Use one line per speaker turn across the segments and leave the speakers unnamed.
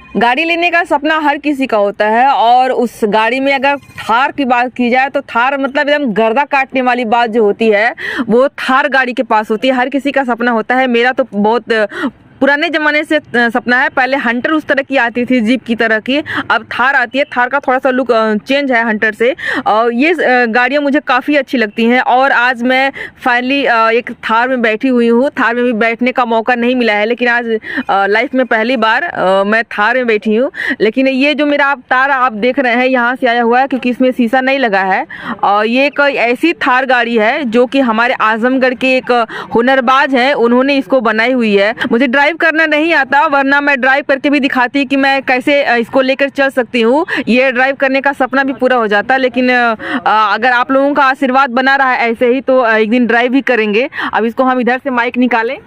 गाड़ी लेने का सपना हर किसी का होता है और उस गाड़ी में अगर थार की बात की जाए तो थार मतलब एकदम गर्दा काटने वाली बात जो होती है वो थार गाड़ी के पास होती है। हर किसी का सपना होता है। मेरा तो बहुत पुराने ज़माने से सपना है। पहले हंटर उस तरह की आती थी, जीप की तरह की, अब थार आती है। थार का थोड़ा सा लुक चेंज है हंटर से और ये गाड़ियाँ मुझे काफ़ी अच्छी लगती हैं। और आज मैं फाइनली एक थार में बैठी हुई हूँ। थार में भी बैठने का मौका नहीं मिला है, लेकिन आज लाइफ में पहली बार मैं थार में बैठी हूँ। लेकिन ये जो मेरा थार आप देख रहे हैं यहाँ से आया हुआ है, क्योंकि इसमें शीशा नहीं लगा है। और ये एक ऐसी थार गाड़ी है जो कि हमारे आजमगढ़ के एक हुनरबाज हैं, उन्होंने इसको बनाई हुई है। मुझे ड्राइव करना नहीं आता, वरना मैं ड्राइव करके भी दिखाती कि मैं कैसे इसको लेकर चल सकती हूँ। ये ड्राइव करने का सपना भी पूरा हो जाता, लेकिन अगर आप लोगों का आशीर्वाद बना रहा है ऐसे ही तो एक दिन ड्राइव भी करेंगे। अब इसको हम इधर से माइक निकालें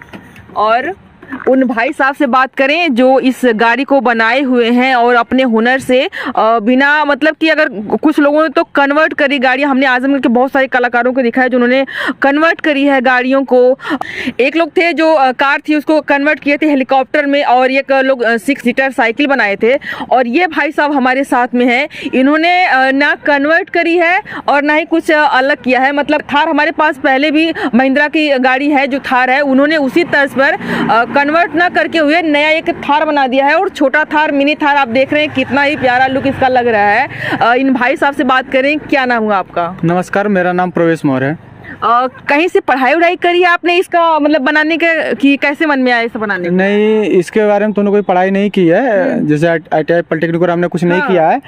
और उन भाई साहब से बात करें जो इस गाड़ी को बनाए हुए हैं और अपने हुनर से बिना मतलब कि अगर कुछ लोगों ने तो कन्वर्ट करी गाड़ियाँ। हमने आजमगढ़ के बहुत सारे कलाकारों को देखा है जिन्होंने कन्वर्ट करी है गाड़ियों को। एक लोग थे जो कार थी उसको कन्वर्ट किए थे हेलीकॉप्टर में, और एक लोग 6 सीटर साइकिल बनाए थे। और ये भाई साहब हमारे साथ में हैं, इन्होंने ना कन्वर्ट करी है और ना ही कुछ अलग किया है। मतलब थार हमारे पास पहले भी महिंद्रा की गाड़ी है जो थार है, उन्होंने उसी तर्ज पर कन्वर्ट ना करके हुए नया एक थार बना दिया है। और छोटा थार, मिनी थार आप देख रहे हैं कितना ही प्यारा लुक इसका लग रहा है। इन भाई साहब से बात करें, क्या नाम हुआ आपका?
नमस्कार, मेरा नाम प्रवेश मौर्य है।
कहीं से पढ़ाई उढ़ाई करी है आपने इसका मतलब बनाने के, कि कैसे मन में आया इसे बनाने?
नहीं, इसके बारे में तो कोई पढ़ाई नहीं की है। जैसे ITI पॉलिटेक्निक हमने कुछ नहीं किया है,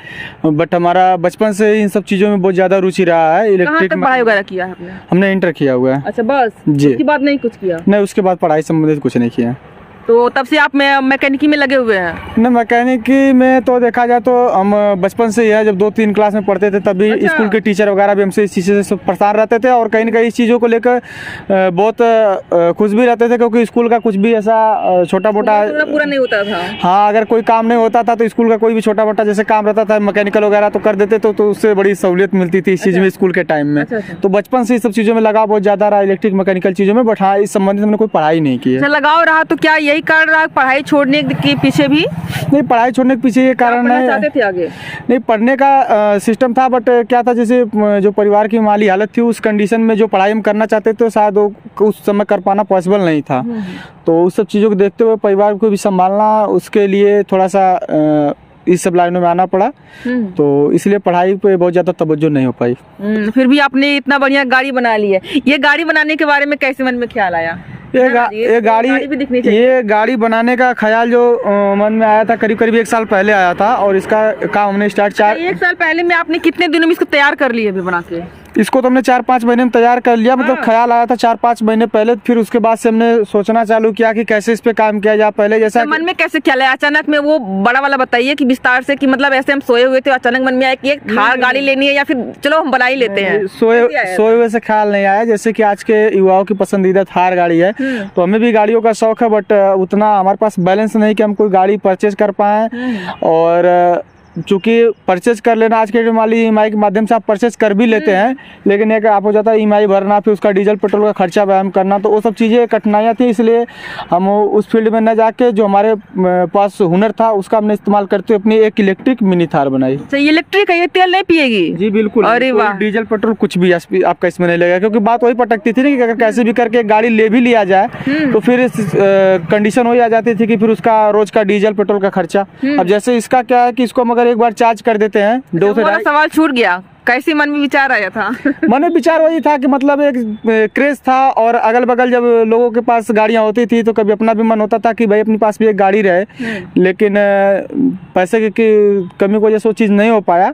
बट हमारा बचपन से इन सब चीज़ों में बहुत ज़्यादा रुचि रहा है।
इलेक्ट्रिक पढ़ाई वगैरह किया है आपने?
हमने इंटर किया हुआ है।
अच्छा, बस
जी,
उसके बाद नहीं कुछ किया?
नहीं, उसके बाद पढ़ाई संबंधित कुछ नहीं किया।
तो तब से आप मैकेनिकी में लगे हुए हैं?
नहीं, मैकेनिकी में तो देखा जाए तो हम बचपन से ही है। जब 2-3 क्लास में पढ़ते थे तभी स्कूल के टीचर वगैरह भी हमसे इस चीज़ से परेशान रहते थे और कहीं ना कहीं इस चीज़ों को लेकर बहुत खुश भी रहते थे, क्योंकि स्कूल का कुछ भी ऐसा छोटा मोटा
पूरा नहीं होता था।
हाँ, अगर कोई काम नहीं होता था तो स्कूल का कोई भी छोटा मोटा जैसे काम रहता था मैकेनिकल वगैरह तो कर देते तो उससे बड़ी सहूलियत मिलती थी इस चीज़ में स्कूल के टाइम में। तो बचपन से इस सब चीज़ों में लगाव बहुत ज़्यादा रहा, इलेक्ट्रिक मैकेनिकल चीज़ों में। बट हाँ, इस संबंधित हमने कोई पढ़ाई नहीं की है।
लगाव रहा तो क्या यही कारण रहा पढ़ाई छोड़ने के पीछे भी?
नहीं, पढ़ाई छोड़ने के पीछे ये कारण नहीं
चाहते थे आगे?
नहीं, पढ़ने का सिस्टम था, बट क्या था जैसे जो परिवार की माली हालत थी उस कंडीशन में जो पढ़ाई हम करना चाहते थे शायद वो उस समय कर पाना पॉसिबल नहीं था। तो उस सब चीज़ों को देखते हुए परिवार को भी संभालना, उसके लिए थोड़ा सा इस सब लाइनों में आना पड़ा। तो इसलिए पढ़ाई पे बहुत ज़्यादा तवज्जो नहीं हो पाई।
फिर भी आपने इतना बढ़िया गाड़ी बना ली है। ये गाड़ी बनाने के बारे में कैसे मन में ख्याल आया?
ये गाड़ी बनाने का ख्याल जो मन में आया था करीब 1 साल पहले आया था, और इसका काम हमने स्टार्ट
1 साल पहले में आपने कितने दिनों में इसको तैयार कर लिया अभी बना के?
इसको तो हमने 4-5 महीने में तैयार कर लिया। मतलब ख्याल आया था 4-5 महीने पहले, फिर उसके बाद से हमने सोचना चालू किया कि कैसे इस पे काम किया जाए। पहले जैसा
मन में कैसे ख्याल आया अचानक में, वो बड़ा वाला बताइए कि विस्तार से, कि मतलब ऐसे हम सोए हुए थे अचानक मन में आया कि एक थार गाड़ी लेनी है, या फिर चलो हम बना ही लेते हैं?
सोए हुए से ख्याल नहीं आया। जैसे कि आज के युवाओं की पसंदीदा थार गाड़ी है, तो हमें भी गाड़ियों का शौक है, बट उतना हमारे पास बैलेंस नहीं कि हम कोई गाड़ी परचेज कर पाएँ। और चूँकि परचेज कर लेना आज के EMI के माध्यम से आप परचेज कर भी लेते हैं, लेकिन एक आप हो जाता है EMI भरना, फिर उसका डीजल पेट्रोल का खर्चा व्यायाम करना, तो वो सब चीज़ें कठिनाइयाँ थी। इसलिए हम उस फील्ड में न जाके जो हमारे पास हुनर था उसका हमने इस्तेमाल करते हुए अपनी एक इलेक्ट्रिक मिनी थार बनाई।
इलेक्ट्रिक है, ये तेल नहीं पिएगी? जी
बिल्कुल। अरे वाह! डीजल पेट्रोल कुछ भी आपका इसमें नहीं लगेगा, क्योंकि बात वही पटकती थी ना कि अगर कैसे भी करके गाड़ी ले भी लिया जाए तो फिर कंडीशन वही आ जाती थी कि फिर उसका रोज का डीजल पेट्रोल का खर्चा। अब जैसे इसका क्या है कि इसको हम अगर एक बार चार्ज कर देते हैं, दो से
सवाल छूट गया, कैसे मन में विचार आया था?
मन में विचार वही था कि मतलब एक क्रेज था, और अगल बगल जब लोगों के पास गाड़ियां होती थी तो कभी अपना भी मन होता था कि भाई अपने पास भी एक गाड़ी रहे, लेकिन पैसे की कमी की वजह से वो चीज़ नहीं हो पाया।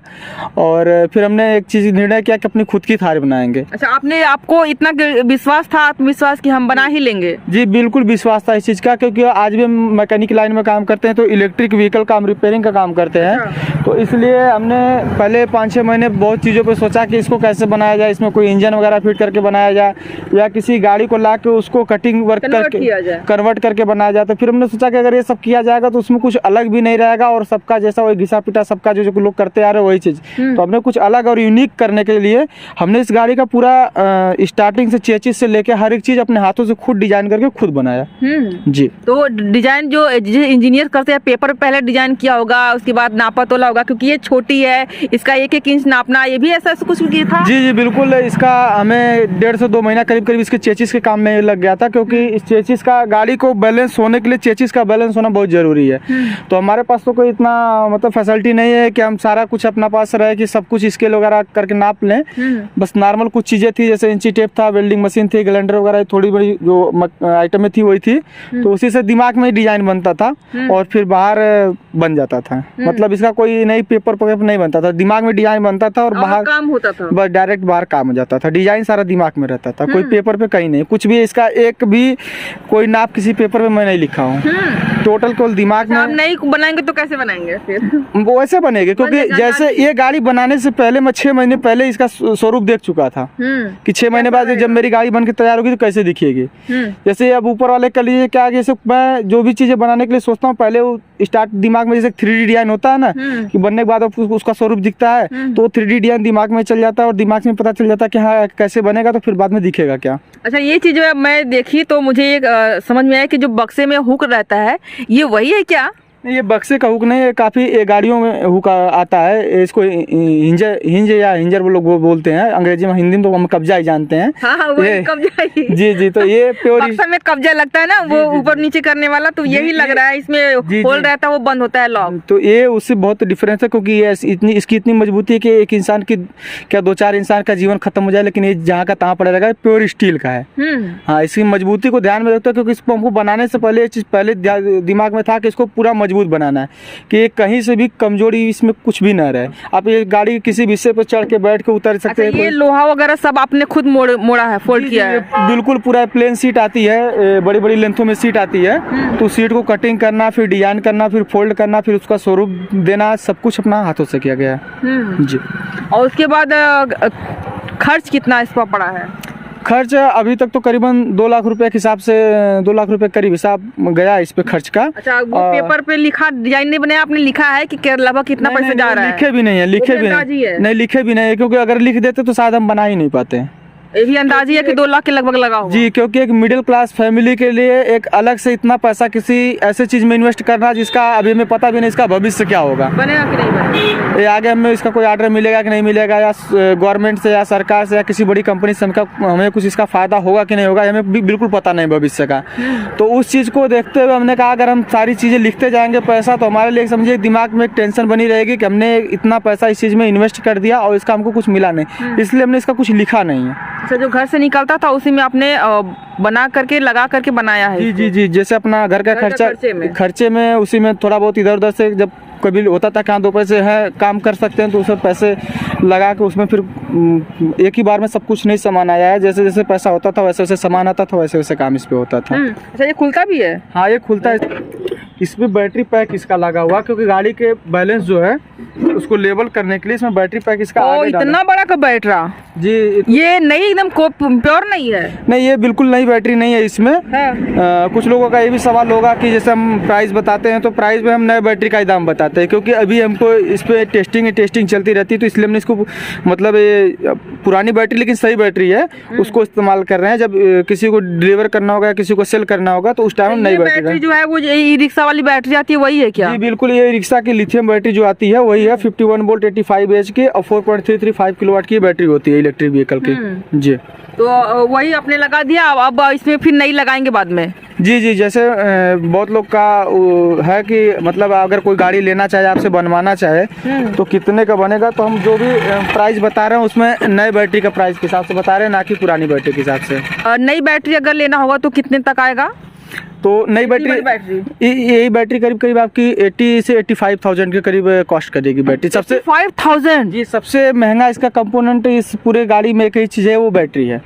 और फिर हमने एक चीज़ निर्णय किया कि अपनी खुद की थार बनाएंगे।
अच्छा, आपको इतना विश्वास था, आत्मविश्वास कि हम बना ही लेंगे?
जी बिल्कुल विश्वास था इस चीज़ का, क्योंकि आज भी हम मैकेनिक लाइन में काम करते हैं, तो इलेक्ट्रिक व्हीकल का हम रिपेयरिंग का काम करते हैं। तो इसलिए हमने पहले 5-6 महीने बहुत चीज़ों पे सोचा कि इसको कैसे बनाया जाए, इसमें कोई इंजन वगैरह फिट करके बनाया जाए या किसी गाड़ी को ला के उसको कटिंग वर्क करके कन्वर्ट करके बनाया जाए। तो फिर हमने सोचा कि अगर ये सब किया जाएगा तो उसमें कुछ अलग भी नहीं रहेगा और सबका जैसा वही घिसा पिटा सबका जो लोग करते आ रहे हैं वही चीज़। तो हमने कुछ अलग और यूनिक करने के लिए हमने इस गाड़ी का पूरा स्टार्टिंग से चेचिस से लेके हर एक चीज़ अपने हाथों से खुद डिजाइन करके खुद बनाया। जी।
तो डिजाइन जो इंजीनियर करते हैं पेपर पहले डिजाइन किया होगा, उसके बाद नापा तोला होगा, क्योंकि ये छोटी है, इसका 1-1 इंच नापना, ये भी ऐसा कुछ किया था?
जी जी बिल्कुल। इसका हमें 1.5 से 2 महीना करीब इसके चेचिस के काम में लग गया था, क्योंकि इस चेचिस का गाड़ी को बैलेंस होने के लिए चेचिस का बैलेंस होना बहुत ज़रूरी है। तो हमारे पास तो कोई इतना मतलब फैसिलिटी नहीं है कि हम सारा कुछ अपना पास रहे कि सब कुछ स्केल वगैरह करके नाप लें। बस नॉर्मल कुछ चीज़ें थी, जैसे इंची टेप था, वेल्डिंग मशीन थी, ग्राइंडर वगैरह थोड़ी बड़ी जो आइटमें थी वही थी। तो उसी से दिमाग में डिजाइन बनता था और फिर बाहर बन जाता था। मतलब इसका कोई नहीं पेपर नहीं बनता था, दिमाग में डिजाइन बनता था और बाहर
काम होता था,
बस डायरेक्ट बाहर काम हो जाता था। डिजाइन सारा दिमाग में रहता था, कोई पेपर पे कहीं नहीं, कुछ भी इसका एक भी कोई नाप किसी पेपर पे मैं नहीं लिखा हूँ। टोटल केवल दिमाग में।
आप नहीं बनाएंगे तो कैसे बनाएंगे फिर?
वो वैसे बनेगा, क्योंकि जैसे ये गाड़ी बनाने से पहले मैं 6 महीने पहले इसका स्वरूप देख चुका था कि 6 महीने बाद जब मेरी गाड़ी बन के तैयार होगी तो कैसे दिखेगी। जैसे अब ऊपर वाले के लिए क्या, जैसे मैं जो भी चीजें बनाने के लिए सोचता हूँ पहले वो स्टार्ट दिमाग में, जैसे 3D डिजाइन होता है ना कि बनने के बाद उसका स्वरूप दिखता है, तो 3D डिजाइन दिमाग में चल जाता है और दिमाग में पता चल जाता है कि हाँ कैसे बनेगा, तो फिर बाद में दिखेगा क्या।
अच्छा, ये चीज मैं देखी तो मुझे एक समझ में आया कि जो बक्से में हुक रहता है ये वही है क्या?
नहीं, ये बक्से का हुक नहीं है, काफ़ी गाड़ियों में हुक आता है। इसको हिंज या हिंजर वो लोग बोलते हैं अंग्रेजी में, हिंदी में तो हम कब्जा ही जानते हैं।
हाँ, वो कब्जा ही।
जी जी। तो ये प्योर
बक्सा में कब्जा लगता है ना, वो ऊपर नीचे करने वाला, तो यही लग रहा है इसमें होल रहता है, वो बंद होता है लॉक।
तो ये उससे बहुत डिफरेंस है, क्योंकि ये इसकी इतनी मजबूती है कि एक इंसान की क्या 2-4 इंसान का जीवन खत्म हो जाए, लेकिन ये जहाँ का तहाँ पड़ा रहेगा। प्योर स्टील का है। हाँ, इसकी मजबूती को ध्यान में रखते हैं, क्योंकि इसको हमको बनाने से पहले ये चीज़ पहले दिमाग में था कि इसको पूरा मजबूत बनाना है कि कहीं से भी कमजोरी इसमें कुछ भी ना रहे। आप ये गाड़ी किसी भी हिस्से पर चढ़ के बैठ के उतर सकते हैं।
ये लोहा वगैरह सब आपने खुद मोड़ा है, फोल्ड किया है?
बिल्कुल, पूरा प्लेन सीट आती है, बड़ी बड़ी लेंथों में सीट आती है। तो सीट को कटिंग करना, फिर डिजाइन करना, फिर फोल्ड करना, फिर उसका स्वरूप देना, सब कुछ अपना हाथों से किया गया है। जी।
और उसके बाद खर्च कितना इस पर पड़ा है?
खर्च अभी तक तो करीबन 2 लाख रुपए के हिसाब से 2 लाख रुपए करीब हिसाब गया इस पे खर्च का।
अच्छा, वो पेपर पे लिखा डिजाइन नहीं बनाया आपने, लिखा है कि लगभग कितना पैसा जा रहा है?
लिखे भी नहीं है, लिखे भी नहीं, लिखे भी नहीं है, क्योंकि अगर लिख देते तो शायद हम बना ही नहीं पाते।
ये भी अंदाजी है कि 2 लाख के लगभग लगा होगा।
जी, क्योंकि एक मिडिल क्लास फैमिली के लिए एक अलग से इतना पैसा किसी ऐसे चीज में इन्वेस्ट करना जिसका अभी हमें पता भी नहीं इसका भविष्य क्या होगा,
बनेगा कि नहीं बनेगा,
ये आगे हमें इसका कोई ऑर्डर मिलेगा कि नहीं मिलेगा, या गवर्नमेंट से या सरकार से या किसी बड़ी कंपनी से हमें कुछ इसका फायदा होगा कि नहीं होगा, हमें बिल्कुल पता नहीं भविष्य का। तो उस चीज को देखते हुए हमने कहा अगर हम सारी चीजें लिखते जाएंगे पैसा, तो हमारे लिए समझिए दिमाग में एक टेंशन बनी रहेगी कि हमने इतना पैसा इस चीज में इन्वेस्ट कर दिया और इसका हमको कुछ मिला नहीं, इसलिए हमने इसका कुछ लिखा नहीं है।
अच्छा, जो घर से निकलता था उसी में आपने बना करके लगा करके बनाया है?
जी जी जी। जैसे अपना घर का खर्चे में उसी में थोड़ा बहुत इधर उधर से जब कभी होता था कहाँ 2 पैसे है काम कर सकते हैं तो उसमें पैसे लगा के उसमें फिर एक ही बार में सब कुछ नहीं सामान आया है। जैसे जैसे पैसा होता था वैसे वैसे सामान आता था, वैसे वैसे काम इस पे होता था।
अच्छा, ये खुलता भी है?
हाँ, ये खुलता है। इसमें बैटरी पैक इसका लगा हुआ, क्योंकि गाड़ी के बैलेंस जो है उसको लेवल करने के लिए इसमें बैटरी पैक इसका आगे
इतना बड़ा का बैटरा?
जी।
ये नहीं एकदम प्योर नहीं है?
नहीं, ये बिल्कुल नई बैटरी नहीं है इसमें। कुछ लोगों का ये भी सवाल होगा कि जैसे हम प्राइस बताते हैं तो प्राइस में हम नए बैटरी का ही दाम बताते हैं, क्योंकि अभी हमको इस पे टेस्टिंग चलती रहती है, तो इसलिए हमने इसको मतलब ये पुरानी बैटरी लेकिन सही बैटरी है उसको इस्तेमाल कर रहे हैं। जब किसी को डिलीवर करना होगा, किसी को सेल करना होगा तो उस टाइम नई बैटरी
जो है वो ई रिक्शा वाली बैटरी आती है वही है क्या?
जी बिल्कुल, ये रिक्शा की लिथियम बैटरी जो आती है वही है। 51 वोल्ट 85 एच की और 4.335 किलोवाट की बैटरी होती है इलेक्ट्रिक व्हीकल की। जी,
तो वही आपने लगा दिया, अब इसमें फिर नई लगाएंगे बाद में?
जी जी। जैसे बहुत लोग का है कि मतलब अगर कोई गाड़ी लेना चाहे, आपसे बनवाना चाहे तो कितने का बनेगा, तो हम जो भी प्राइस बता रहे हैं उसमें नए बैटरी का प्राइस के हिसाब से बता रहे हैं, ना कि पुरानी बैटरी के हिसाब से।
नई बैटरी अगर लेना होगा तो कितने तक आएगा?
तो नई बैटरी यही बैटरी करीब आपकी 80 से 85,000 के करीब कॉस्ट करेगी बैटरी। सबसे
85,000?
जी, सबसे महंगा इसका कंपोनेंट इस पूरे गाड़ी में एक ही चीज़ है, वो बैटरी है।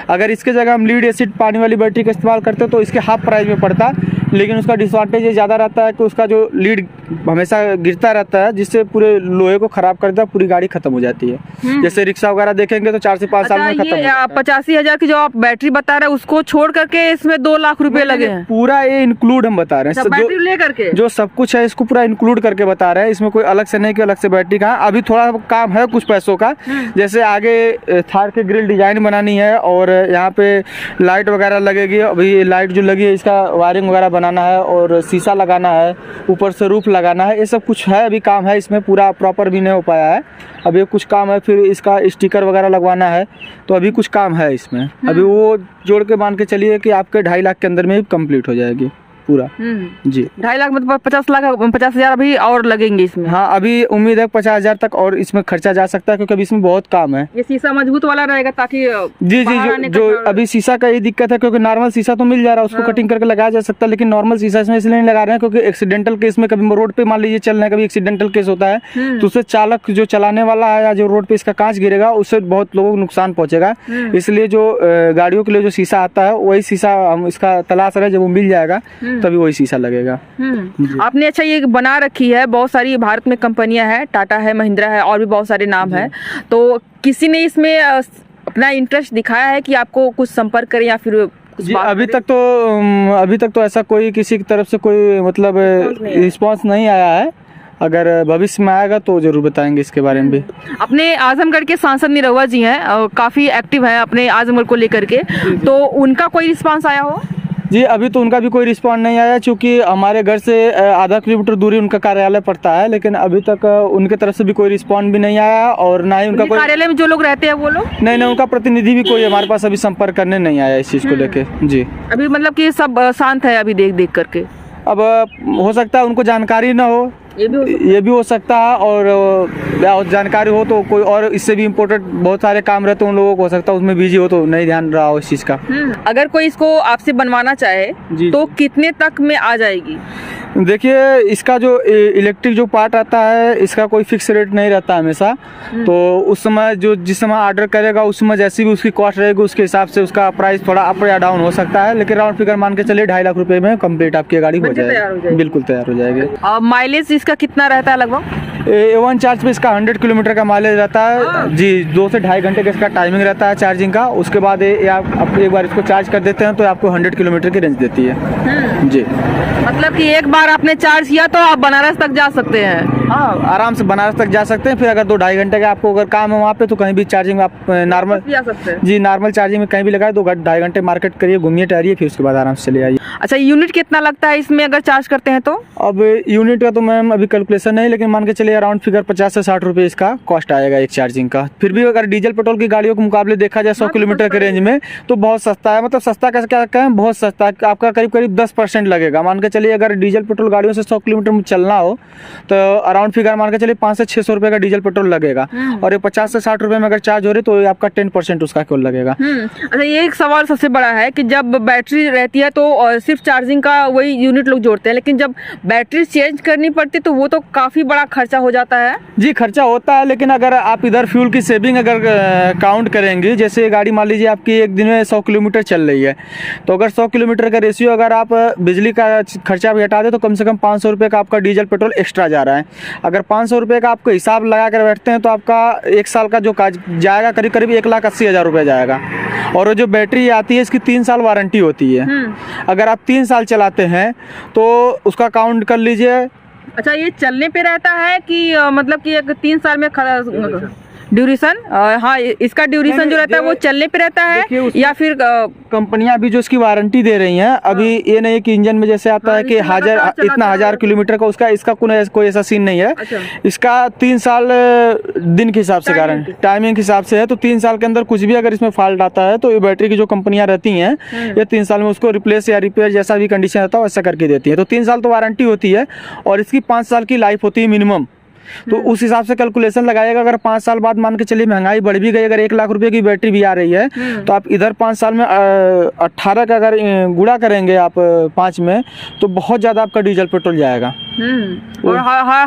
अगर इसके जगह हम लीड एसिड पानी वाली बैटरी का इस्तेमाल करते तो इसके हाफ प्राइस में पड़ता लेकिन उसका डिसएडवांटेज ये ज़्यादा रहता है कि उसका जो लीड हमेशा गिरता रहता है, जिससे पूरे लोहे को खराब कर देता है, पूरी गाड़ी खत्म हो जाती है। जैसे रिक्शा वगैरह देखेंगे तो 4 से 5 साल में खत्म हो जाता है।
85,000 की जो आप बैटरी बता रहे हैं उसको छोड़ करके इसमें 2 लाख रुपए लगे हैं।
पूरा ये इंक्लूड हम बता रहे हैं,
बैटरी ले करके
जो सब कुछ है इसको पूरा इंक्लूड करके बता रहे हैं। इसमें कोई अलग से नहीं कि अलग से बैटरी का। अभी थोड़ा काम है कुछ पैसों का, जैसे आगे थार के ग्रिल डिजाइन बनानी है और यहाँ पे लाइट वगैरह लगेगी। अभी लाइट जो लगी है इसका वायरिंग वगैरह बनाना है और शीशा लगाना है, ऊपर से रूफ लगाना है, ये सब कुछ है। अभी काम है इसमें, पूरा प्रॉपर भी नहीं हो पाया है। अभी कुछ काम है, फिर इसका स्टिकर वगैरह लगवाना है, तो अभी कुछ काम है इसमें। अभी वो जोड़ के मान के चलिए कि आपके 2.5 लाख के अंदर में ही कंप्लीट हो जाएगी पूरा। जी
2.5 लाख मतलब 50,000 अभी और लगेंगे इसमें।
हाँ, अभी उम्मीद है 50,000 तक और इसमें खर्चा जा सकता है, क्योंकि अभी इसमें बहुत काम है।
ये शीशा मजबूत वाला रहेगा ताकि
जी जो अभी शीशा का ये दिक्कत है, क्योंकि नॉर्मल शीशा तो मिल जा रहा है, उसको कटिंग करके लगाया जा सकता है, लेकिन नॉर्मल शीशा इसमें इसलिए नहीं लगा रहे हैं क्योंकि एक्सीडेंटल केस में कभी रोड पे मान लीजिए चल रहे हैं, कभी एक्सीडेंटल केस होता है तो उससे चालक जो चलाने वाला है या जो रोड पे इसका कांच गिरेगा उससे बहुत लोगों को नुकसान पहुंचेगा। इसलिए जो गाड़ियों के लिए जो शीशा आता है वही शीशा हम इसका तलाश रहे, जब वो मिल जाएगा तभी वही शीशा लगेगा।
आपने अच्छा ये बना रखी है, बहुत सारी भारत में कंपनियां हैं, टाटा है, महिंद्रा है और भी बहुत सारे नाम है। तो किसी ने इसमें अपना इंटरेस्ट दिखाया है कि आपको कुछ संपर्क करें या फिर
जी अभी तक तो ऐसा कोई किसी की तरफ से कोई मतलब रिस्पांस नहीं आया है। अगर भविष्य में आएगा तो जरूर बताएंगे इसके बारे में भी।
अपने आजमगढ़ के सांसद निरहुआ जी हैं, काफी एक्टिव है अपने आजमगढ़ को लेकर के, तो उनका कोई रिस्पांस आया हो?
जी अभी तो उनका भी कोई रिस्पॉन्स नहीं आया, क्योंकि हमारे घर से आधा किलोमीटर दूरी उनका कार्यालय पड़ता है, लेकिन अभी तक उनके तरफ से भी कोई रिस्पॉन्स भी नहीं आया और ना ही उनका कोई
कार्यालय में जो लोग रहते हैं वो लोग
नहीं, उनका प्रतिनिधि भी कोई हमारे पास अभी संपर्क करने नहीं आया इस चीज़ को लेके। जी
अभी मतलब कि सब शांत है अभी देख करके।
अब हो सकता है उनको जानकारी ना हो, ये भी हो सकता है, और जानकारी हो तो कोई और इससे भी इम्पोर्टेंट बहुत सारे काम रहते हैं उन लोगों को, हो सकता है उसमें बिजी हो तो नहीं ध्यान रहा हो इस चीज़ का।
अगर कोई इसको आपसे बनवाना चाहे तो कितने तक में आ जाएगी?
देखिए इसका जो इलेक्ट्रिक जो पार्ट आता है इसका कोई फिक्स रेट नहीं रहता हमेशा, तो उस समय जिस समय ऑर्डर करेगा उस समय जैसी भी उसकी कॉस्ट रहेगी उसके हिसाब से उसका प्राइस थोड़ा अप या डाउन हो सकता है, लेकिन राउंड फिगर मान के चलिए 2.5 लाख रुपए में कंप्लीट आपकी गाड़ी हो जाएगी, बिल्कुल तैयार हो जाएगी।
और माइलेज इसका कितना रहता है लगभग?
A1 चार्ज पे इसका 100 किलोमीटर का माइलेज रहता है जी। 2 से 2.5 घंटे का इसका टाइमिंग रहता है चार्जिंग का। उसके बाद आप एक बार इसको चार्ज कर देते हैं तो आपको 100 किलोमीटर की रेंज देती है जी।
मतलब कि एक बार आपने चार्ज किया तो आप बनारस तक जा सकते हैं?
हाँ, आराम से बनारस तक जा सकते हैं। फिर अगर 2-2.5 घंटे का आपको अगर काम है वहाँ पे तो कहीं भी चार्जिंग आप नॉर्मल
जा सकते हैं
जी, नॉर्मल चार्जिंग में कहीं भी लगाए 2-2.5 घंटे मार्केट करिए, घूमिए टहरिए, फिर उसके बाद आराम से चले आइए।
अच्छा, यूनिट कितना लगता है इसमें अगर चार्ज करते हैं तो?
अब यूनिट का तो मैम अभी कैलकुलेशन नहीं, लेकिन मान के चलिए अराउंड फिगर 50 से 60 रुपये इसका कॉस्ट आएगा एक चार्जिंग का। फिर भी अगर डीजल पेट्रोल की गाड़ियों के मुकाबले देखा जाए 100 किलोमीटर के रेंज में तो बहुत सस्ता है। मतलब सस्ता कैसे क्या कहें, बहुत सस्ता है। आपका करीब 10% लगेगा। मान के चलिए अगर डीजल पेट्रोल गाड़ियों से 100 किलोमीटर में चलना हो तो अराउंड फिगर मान के चलिए 500 से 600 रुपये का डीजल पेट्रोल लगेगा, और ये 50 से 60 रुपये में अगर चार्ज हो रही तो आपका 10% उसका केवल लगेगा।
अच्छा, ये एक सवाल सबसे बड़ा है कि जब बैटरी रहती है तो सिर्फ चार्जिंग का वही यूनिट लोग जोड़ते हैं, लेकिन जब बैटरी चेंज करनी पड़ती है तो वो तो काफी बड़ा खर्चा हो जाता है।
जी खर्चा होता है, लेकिन अगर आप इधर फ्यूल की सेविंग अगर काउंट करेंगे, जैसे गाड़ी मान लीजिए आपकी एक दिन में 100 किलोमीटर चल रही है, तो अगर 100 किलोमीटर का रेशियो अगर आप बिजली का खर्चा भी हटा दे तो कम से कम 500 रुपये का आपका डीजल पेट्रोल एक्स्ट्रा जा रहा है। अगर 500 रुपये का आपको हिसाब लगा कर बैठते हैं तो आपका एक साल का जो जाएगा करीब 1,80,000 रुपये जाएगा। और जो बैटरी आती है इसकी 3 साल वारंटी होती है। अगर आप 3 साल चलाते हैं तो उसका काउंट कर लीजिए।
अच्छा, ये चलने पे रहता है कि मतलब कि 3 साल में ड्यूरेशन? हाँ, इसका ड्यूरेशन जो रहता है वो चलने पे रहता है या फिर
कंपनियां अभी जो इसकी वारंटी दे रही हैं, अभी ये नहीं कि इंजन में जैसे आता है कि इतना 1000 किलोमीटर का इसका कोई ऐसा सीन नहीं है।
अच्छा।
इसका 3 साल दिन के हिसाब से गारंटी, टाइमिंग के हिसाब से है, तो 3 साल के अंदर कुछ भी अगर इसमें फॉल्ट आता है तो ये बैटरी की जो कंपनियां रहती हैं ये 3 साल में उसको रिप्लेस या रिपेयर जैसा भी कंडीशन रहता है वैसा करके देती है। तो 3 साल तो वारंटी होती है और इसकी 5 साल की लाइफ होती है मिनिमम। तो उस हिसाब से कैलकुलेशन लगाएगा। अगर 5 साल बाद मान के चलिए महंगाई बढ़ भी गई, अगर 1 लाख रुपए की बैटरी भी आ रही है, तो आप इधर 5 साल में 18 का अगर गुणा करेंगे आप 5 में, तो बहुत ज़्यादा आपका डीजल पेट्रोल जाएगा।
और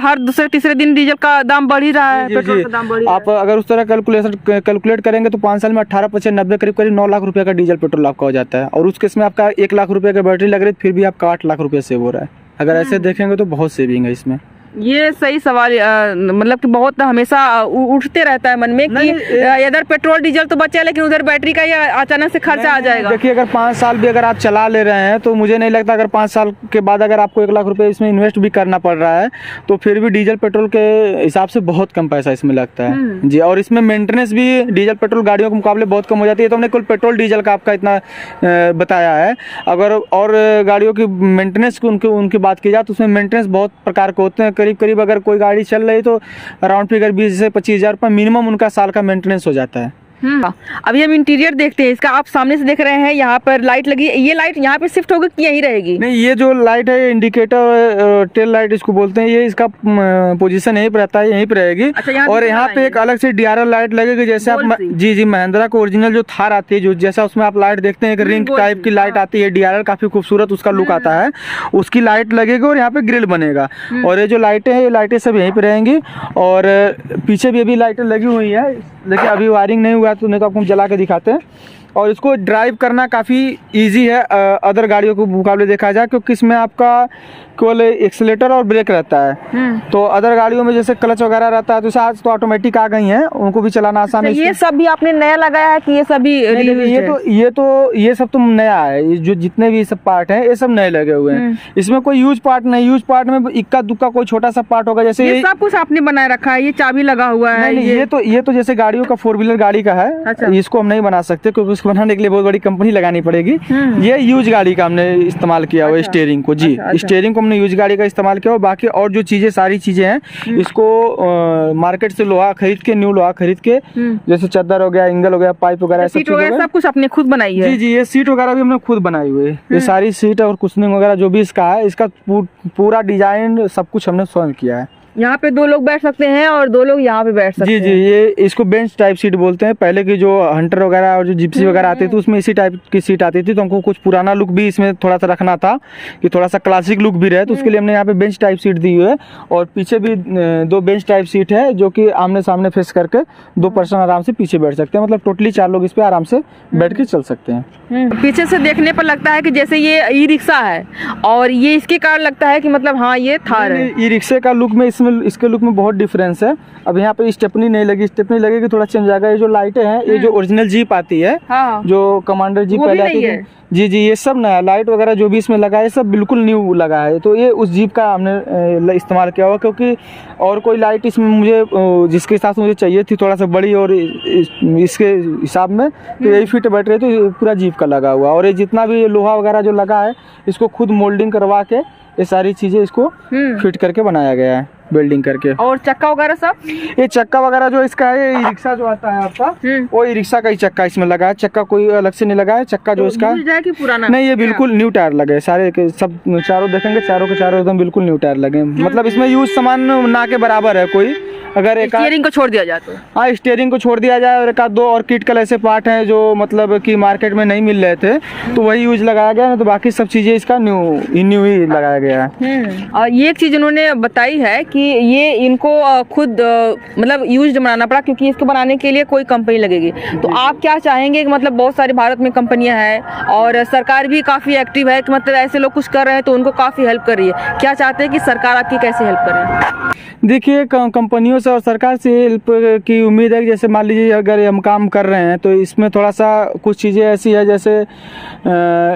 हर दूसरे तीसरे दिन डीजल का दाम बढ़ ही रहा है, पेट्रोल का दाम बढ़ ही रहा है।
आप अगर उस तरह कैलकुलेट करेंगे तो 5 साल में 18 25 90 करीब 9 लाख रुपए का डीजल पेट्रोल आपका हो जाता है। और उस केस में आपका 1 लाख रुपए का बैटरी लग रही है, फिर भी आपका 8 लाख रुपए सेव हो रहा है। अगर ऐसे देखेंगे तो बहुत सेविंग है इसमें।
ये सही सवाल मतलब कि बहुत हमेशा उठते रहता है मन में कि इधर पेट्रोल डीजल तो बचा, लेकिन उधर बैटरी का ये अचानक से खर्चा आ जाएगा।
देखिए, अगर 5 साल भी अगर आप चला ले रहे हैं तो मुझे नहीं लगता अगर 5 साल के बाद अगर आपको 1 लाख रुपए इसमें इन्वेस्ट भी करना पड़ रहा है तो फिर भी डीजल पेट्रोल के हिसाब से बहुत कम पैसा इसमें लगता है जी। और इसमें मेंटेनेंस भी डीजल पेट्रोल गाड़ियों के मुकाबले बहुत कम हो जाती है। तो हमने कुल पेट्रोल डीजल का आपका इतना बताया है। अगर और गाड़ियों की मेंटेनेंस की उनकी बात की जाए तो उसमें मेंटेनेंस बहुत प्रकार के होते हैं। करीब अगर कोई गाड़ी चल रही तो अराउंड फिगर 20 से 25 हज़ार रुपये मिनिमम उनका साल का मेंटेनेंस हो जाता है।
अभी हम इंटीरियर देखते हैं इसका। आप सामने से देख रहे हैं, यहाँ पर लाइट लगी है। ये लाइट यहाँ पे शिफ्ट होगी कि यहीं रहेगी?
नहीं, ये जो लाइट है इंडिकेटर टेल लाइट इसको बोलते हैं, ये इसका पोजीशन यहीं पर रहता है, यहीं पर रहेगी।
अच्छा,
और यहाँ पे एक अलग से DRL लाइट लगेगी, जैसे आप जी महिंद्रा को ओरिजिनल जो थार आती है, जो जैसा उसमें आप लाइट देखते हैं, एक रिंग टाइप की लाइट आती है DRL, काफी खूबसूरत उसका लुक आता है, उसकी लाइट लगेगी और यहाँ पे ग्रिल बनेगा। और ये जो लाइटें हैं, ये लाइटें सब यहीं पे रहेंगी। और पीछे भी अभी लाइटें लगी हुई है, लेकिन अभी वायरिंग नहीं हुआ तो नहीं तो आपको हम जला के दिखाते हैं। और इसको ड्राइव करना काफ़ी इजी है अदर गाड़ियों के मुकाबले देखा जाए, क्योंकि इसमें आपका केवल एक्सीलेटर और ब्रेक रहता है। तो अदर गाड़ियों में जैसे क्लच वगैरह रहता है, तो आज तो ऑटोमेटिक आ गई हैं, उनको भी चलाना आसान है।
ये सब भी आपने नया लगाया है कि ये सभी
ये सब तो नया है। जो जितने भी सब पार्ट हैं ये सब नए लगे हुए हैं। इसमें कोई यूज पार्ट नहीं, यूज पार्ट में इक्का दुक्का कोई छोटा सा पार्ट होगा। जैसे
ये सब कुछ आपने बनाए रखा है, ये चाबी लगा हुआ है।
ये तो जैसे गाड़ियों का 4 व्हीलर गाड़ी का है। अच्छा। इसको हम नहीं बना सकते क्योंकि उसको बनाने के लिए बहुत बड़ी कंपनी लगानी पड़ेगी। ये यूज गाड़ी का हमने इस्तेमाल किया हुआ स्टीयरिंग को जी। स्टीयरिंग को हमने यूज गाड़ी का इस्तेमाल किया। बाकी और जो चीजें सारी चीजें हैं, इसको मार्केट से लोहा खरीद के, न्यू लोहा खरीद के, जैसे चद्दर हो गया, एंगल हो गया, पाइप वगैरह,
सब कुछ आपने खुद बनाई है?
जी, ये सीट वगैरह भी हमने खुद बनाई हुई है। ये सारी सीट और कुशनिंग वगैरह जो भी इसका है, इसका पूरा डिजाइन सब कुछ हमने स्वयं किया है।
यहाँ पे 2 लोग बैठ सकते हैं और 2 लोग यहाँ पे बैठ सकते हैं।
जी, ये इसको बेंच टाइप सीट बोलते हैं। पहले की जो हंटर वगैरह और जो जिप्सी वगैरह आती थी उसमें इसी टाइप की सीट आती थी, तो हमको कुछ पुराना लुक भी इसमें थोड़ा सा रखना था कि थोड़ा सा क्लासिक लुक भी रहे, तो उसके लिए हमने यहाँ पे बेंच टाइप सीट दी हुई है। और पीछे भी 2 बेंच टाइप सीट है, जो कि आमने सामने फेस करके 2 पर्सन आराम से पीछे बैठ सकते हैं। मतलब टोटली 4 लोग इस पे आराम से बैठ के चल सकते हैं।
पीछे से देखने पर लगता है कि जैसे ये ई रिक्शा है, और ये इसके कारण लगता है कि मतलब हाँ ये थार है।
ई रिक्शे का लुक में इसके लुक में बहुत डिफरेंस है। अब यहाँ पे स्टेपनी नहीं लगी, स्टेपनी लगेगी थोड़ा चेंज आएगा। ये जो लाइटें हैं, ये जो ओरिजिनल जीप आती है, जो कमांडर जीप पहले आती है, जी, ये सब नया लाइट वगैरह जो भी इसमें लगा है सब बिल्कुल न्यू लगा है। तो ये उस जीप का हमने इस्तेमाल किया हुआ, क्योंकि और कोई लाइट इसमें मुझे जिसके हिसाब से मुझे चाहिए थी थोड़ा सा बड़ी और इसके हिसाब में, तो यही फिट बैठ रही, तो पूरा जीप का लगा हुआ। और ये जितना भी लोहा वगैरह जो लगा है, इसको खुद मोल्डिंग करवा के ये सारी चीजें इसको फिट करके बनाया गया है, वेल्डिंग करके।
और चक्का वगैरह सब,
ये चक्का वगैरह जो इसका है, ये रिक्शा जो आता है आपका, वो ई रिक्शा का ही चक्का इसमें लगा है। चक्का कोई अलग से नहीं लगा है। चक्का जो इसका
कि पुराना
नहीं, ये बिल्कुल न्यू टायर लगे सारे के सब। चारों देखेंगे, चारों के चारों एकदम बिल्कुल न्यू टायर लगे। मतलब इसमें यूज सामान ना के बराबर है कोई। अगर एक
स्टीयरिंग को छोड़ दिया जाए तो,
हाँ, स्टीयरिंग को छोड़ दिया जाए और 1-2 और क्रिटिकल ऐसे पार्ट हैं जो मतलब कि मार्केट में नहीं मिल रहे थे, तो वही यूज लगाया गया। तो बाकी सब चीजें इसका न्यू ही लगाया गया है।
और ये एक चीज उन्होंने बताई है कि ये इनको खुद मतलब यूज बनाना पड़ा, क्योंकि इसको बनाने के लिए कोई कंपनी लगेगी। तो आप क्या चाहेंगे कि मतलब बहुत सारी भारत में कंपनियां हैं और सरकार भी काफी एक्टिव है कि मतलब ऐसे लोग कुछ कर रहे हैं तो उनको काफी हेल्प कर रही है। क्या चाहते हैं कि सरकार आपकी कैसे हेल्प करे?
देखिए, कंपनियों से और सरकार से हेल्प की उम्मीद है कि जैसे मान लीजिए अगर हम काम कर रहे हैं तो इसमें थोड़ा सा कुछ चीज़ें ऐसी है, जैसे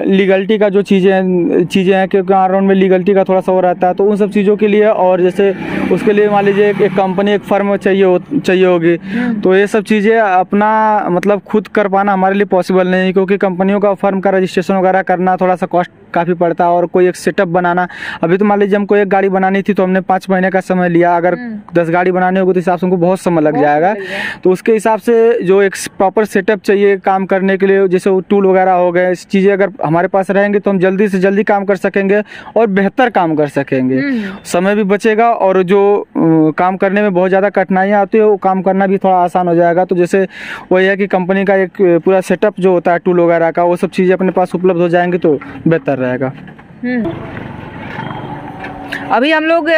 लीगलिटी का जो चीज़ें हैं, क्योंकि अराउंड में लीगलिटी का थोड़ा सा हो रहता है, तो उन सब चीज़ों के लिए, और जैसे उसके लिए मान लीजिए एक कंपनी, एक फर्म चाहिए होगी, तो ये सब चीज़ें अपना मतलब खुद कर पाना हमारे लिए पॉसिबल नहीं है, क्योंकि कंपनियों का फर्म का रजिस्ट्रेशन वगैरह करना थोड़ा सा कॉस्ट काफ़ी पड़ता है। और कोई एक सेटअप बनाना, अभी तो मान लीजिए हमको एक गाड़ी बनानी थी तो हमने 5 महीने का समय लिया। अगर 10 गाड़ी बनानी होगी तो हिसाब से हमको बहुत समय लग जाएगा। तो उसके हिसाब से जो एक प्रॉपर सेटअप चाहिए काम करने के लिए, जैसे वो टूल वगैरह हो गए, चीज़ें अगर हमारे पास रहेंगे तो हम जल्दी से जल्दी काम कर सकेंगे और बेहतर काम कर सकेंगे, समय भी बचेगा। और जो काम करने में बहुत ज़्यादा कठिनाइयाँ आती है, वो काम करना भी थोड़ा आसान हो जाएगा। तो जैसे वही है कि कंपनी का एक पूरा सेटअप जो होता है टूल वगैरह का, वो सब चीज़ें अपने पास उपलब्ध हो जाएंगी तो बेहतर रहेगा।
अभी हम लोग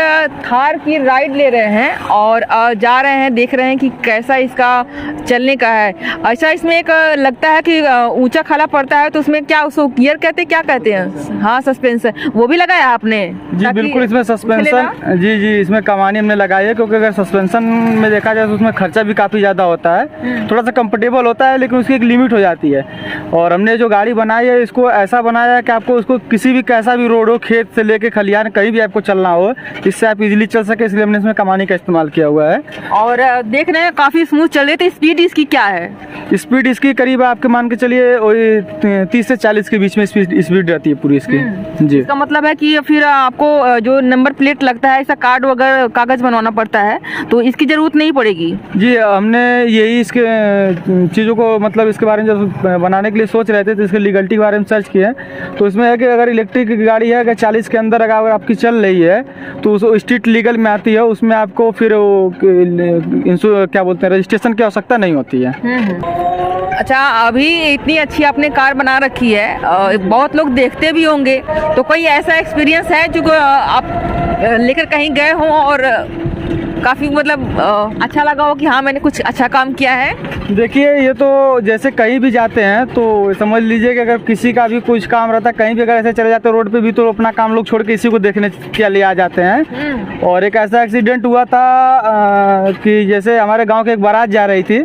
थार की राइड ले रहे हैं और जा रहे हैं, देख रहे हैं कि कैसा इसका चलने का है। अच्छा, इसमें एक लगता है कि ऊंचा खाला पड़ता है तो उसमें क्या उसको गियर कहते हैं, क्या कहते हैं? हाँ, सस्पेंशन वो भी लगाया आपने?
जी बिल्कुल, इसमें सस्पेंशन जी इसमें कमानी हमने लगाई है, क्योंकि अगर सस्पेंशन में देखा जाए तो उसमें खर्चा भी काफ़ी ज़्यादा होता है। थोड़ा सा कंफर्टेबल होता है लेकिन उसकी एक लिमिट हो जाती है। और हमने जो गाड़ी बनाई है इसको ऐसा बनाया है कि आपको उसको किसी भी कैसा भी रोड हो, खेत से लेके खलिहान, कहीं भी आपको चलना हो, इससे आप इजीली चल सके, इसलिए हमने इसमें कमानी का इस्तेमाल किया हुआ है। और
देख रहे हैं काफ़ी स्मूथ चल रही है। तो स्पीड इसकी क्या है? स्पीड
इसकी करीब आपके मान के चलिए वही 30 से 40 के बीच में स्पीड रहती है पूरी इसकी। जी,
इसका मतलब है कि फिर आपको जो नंबर प्लेट लगता है, ऐसा कार्ड वगैरह कागज बनवाना पड़ता है, तो इसकी जरूरत नहीं पड़ेगी।
जी, हमने यही इसके चीज़ों को मतलब इसके बारे में जब बनाने के लिए सोच रहे थे तो इसके लीगलिटी के बारे में सर्च किए, तो इसमें है कि अगर इलेक्ट्रिक गाड़ी है, अगर 40 के अंदर अगर आपकी चल रही है तो उस स्ट्रीट लीगल में आती है, उसमें आपको फिर क्या बोलते हैं, रजिस्ट्रेशन की आवश्यकता नहीं होती है।
अच्छा, अभी इतनी अच्छी आपने कार बना रखी है, बहुत लोग देखते भी होंगे, तो कोई ऐसा एक्सपीरियंस है जो आप लेकर कहीं गए हों और काफ़ी मतलब अच्छा लगा हो कि हाँ मैंने कुछ अच्छा काम किया है?
देखिए, ये तो जैसे कहीं भी जाते हैं तो समझ लीजिए कि अगर किसी का भी कुछ काम रहता है, कहीं भी अगर ऐसे चले जाते हैं रोड पे भी, तो अपना काम लोग छोड़ के इसी को देखने के लिए आ जाते हैं। और एक ऐसा एक्सीडेंट हुआ था कि जैसे हमारे गांव के एक बारात जा रही थी,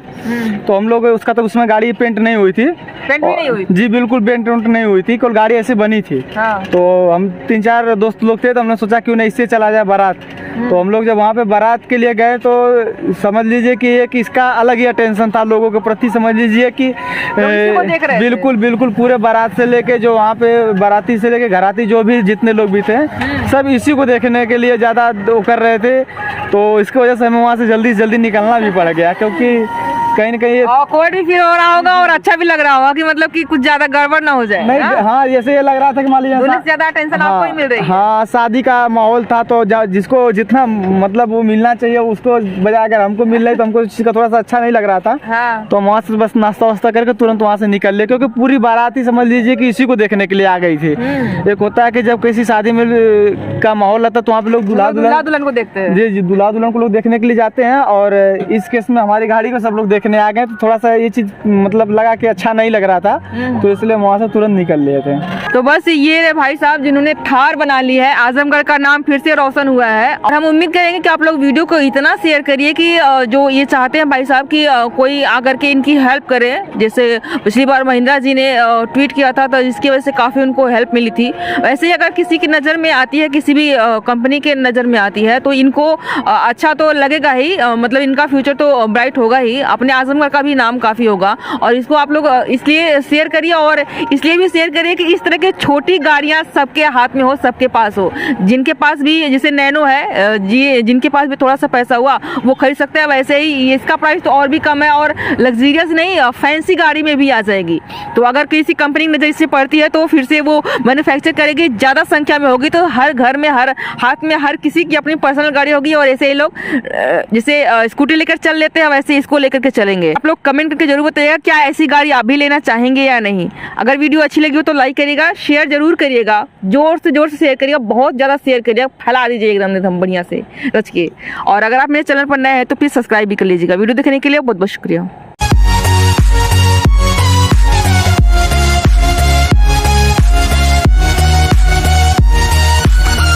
तो हम लोग उसका तो उसमें गाड़ी पेंट नहीं हुई थी।
पेंट भी नहीं हुई?
जी बिल्कुल, पेंट नहीं हुई थी, केवल गाड़ी ऐसे बनी थी।
हाँ।
तो हम 3-4 दोस्त लोग थे, तो हमने सोचा क्यों नहीं इससे चला जाए बारात। तो हम लोग जब वहाँ पे बारात के लिए गए तो समझ लीजिए कि एक इसका अलग ही अटेंशन था लोगों के प्रति। समझ लीजिए कि बिल्कुल पूरे बारात से लेके जो वहाँ पे बाराती से लेके घराती जो भी जितने लोग भी थे, सब इसी को देखने के लिए ज़्यादा वो कर रहे थे। तो इसकी वजह से हमें वहाँ से जल्दी से जल्दी निकलना भी पड़ गया, क्योंकि कहीं ना कहीं
ऑकवर्ड भी फील हो रहा होगा और अच्छा भी लग रहा होगा कि मतलब कि कुछ ज्यादा गड़बड़ ना हो जाए।
नहीं, हाँ जैसे ये लग रहा था कि मान लीजिए
ज्यादा टेंशन आपको ही मिल रही है।
हाँ, शादी का माहौल था तो जिसको जितना मतलब वो मिलना चाहिए उसको बजाय अगर हमको मिल रही तो हमको इसका थोड़ा सा अच्छा नहीं लग रहा था।
हाँ।
तो हम वहाँ से बस नाश्ता वास्ता करके तुरंत वहाँ से निकल ले, क्योंकि पूरी बारात ही समझ लीजिए कि इसी को देखने के लिए आ गई थी। एक होता है कि जब किसी शादी में का माहौल रहता है तो वहाँ पे लोग दूल्हा
दुल्हन को देखते हैं।
जी, दूल्हा दुल्हन को लोग देखने के लिए जाते हैं, और इस केस में हमारी गाड़ी को सब लोग देखने आ गए, तो थोड़ा ये चीज मतलब लगा कि अच्छा नहीं लग रहा था, तो इसलिए वहाँ से तुरंत निकल लिए थे।
तो बस ये भाई साहब जिन्होंने थार बना ली है, आजमगढ़ का नाम फिर से रोशन हुआ है। और हम उम्मीद करेंगे कि आप लोग वीडियो को इतना शेयर करिए कि जो ये चाहते हैं भाई साहब कि कोई आकर के इनकी हेल्प करे। जैसे पिछली बार महिंद्रा जी ने ट्वीट किया था, तो जिसकी वजह से काफ़ी उनको हेल्प मिली थी। वैसे ही अगर किसी की नज़र में आती है, किसी भी कंपनी के नज़र में आती है, तो इनको अच्छा तो लगेगा ही, मतलब इनका फ्यूचर तो ब्राइट होगा ही, अपने आजमगढ़ का भी नाम काफी होगा। और इसको आप लोग इसलिए शेयर करिए, और इसलिए भी शेयर करिए कि इस तरह के छोटी गाड़ियां सबके हाथ में हो, सबके पास हो। जिनके पास भी जैसे नैनो है जी, जिनके पास भी थोड़ा सा पैसा हुआ वो खरीद सकते हैं। वैसे ही इसका प्राइस तो और भी कम है और लग्जरियस नहीं, फैंसी गाड़ी में भी आ जाएगी। तो अगर किसी कंपनी नजर से पड़ती है तो फिर से वो मैन्युफैक्चर करेगी, ज्यादा संख्या में होगी, तो हर घर में हर हाथ में हर किसी की अपनी पर्सनल गाड़ी होगी। और ऐसे ही लोग जैसे स्कूटी लेकर चल लेते हैं, वैसे इसको लेकर के चलेंगे। आप लोग कमेंट करके जरूर बताइएगा क्या ऐसी गाड़ी आप भी लेना चाहेंगे या नहीं। अगर वीडियो अच्छी लगी हो तो लाइक करिएगा, शेयर जरूर करिएगा, जोर से शेयर करिएगा, बहुत ज़्यादा शेयर करिएगा, फैला दीजिए एकदम बढ़िया से रच के। और अगर आप मेरे चैनल पर नए हैं तो प्लीज़ सब्सक्राइब भी कर लीजिएगा। वीडियो देखने के लिए बहुत बहुत शुक्रिया।